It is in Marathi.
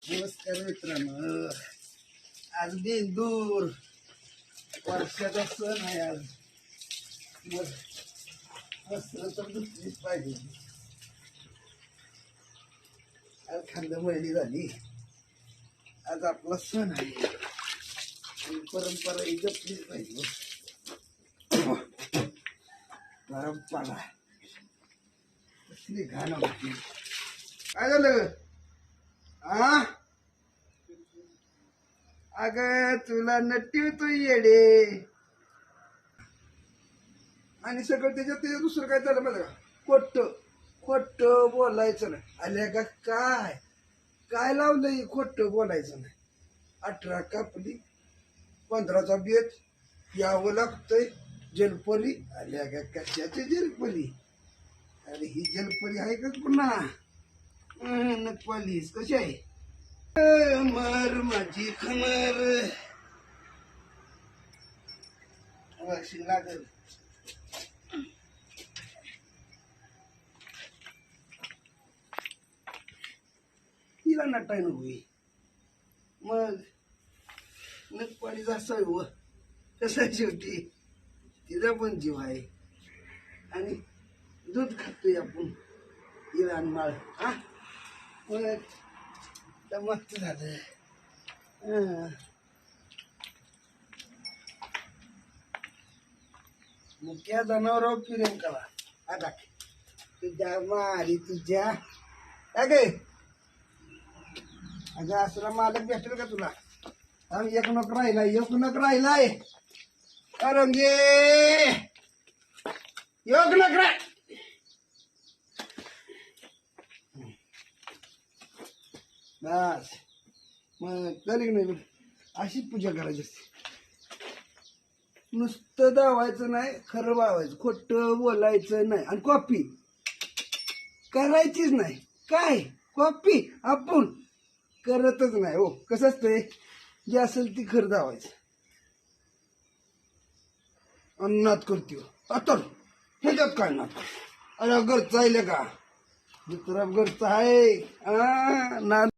नमस्कार मित्रांनो. आज बेंदूर वर्षाचा सण आहे. आज वस्त्र तर दुसरीच पाहिजे. आज खांदमळणी झाली. आज आपला सण आहे आणि परंपरा ही जपलीच पाहिजे. परंपरा कसली घाण होती. काय झालं? अग तुला नट्टी तू येडे. आणि सगळं त्याच्यात दुसरं काय झालं माहिती का? खोट बोलायचं नाही. आल्या का काय काय लावलंय? खोट बोलायचं नाही. 18 कापली 15चा बेत यावं लागतंय. जलपरी आल्या का कशाची जलपरी? अरे ही जलपरी आहे का पुन्हा? नकवालीस कशी आहे? खमर माझी खमर वर्षी लागल. तिला नटाय नको. मग नकवालीच असावं. कसा शेवटी तिचा पण जीव आहे. आणि दूध खातोय आपण इराण माळ. मग मस्त झालं. मुख्या जनावरावर प्रेम करा. आता तुझ्या मारी तुझ्या काय अगं असला मालक भेटेल का तुला? एक नक राहिलाय. अरंगे योग नक राय. बस मग झाली नाही. अशीच पूजा करायची असते. नुसतं दावायचं नाही, खरं वावायचं. खोटं बोलायचं नाही. आणि कॉपी करायचीच नाही. काय कॉपी आपण करतच नाही. हो कसं असतंय? जे असेल ती खरं दावायचं. अन्नात करते आता ह्याच्यात काय ना. अरे घरचं आहे का? दुसरा घरचं आहे ना.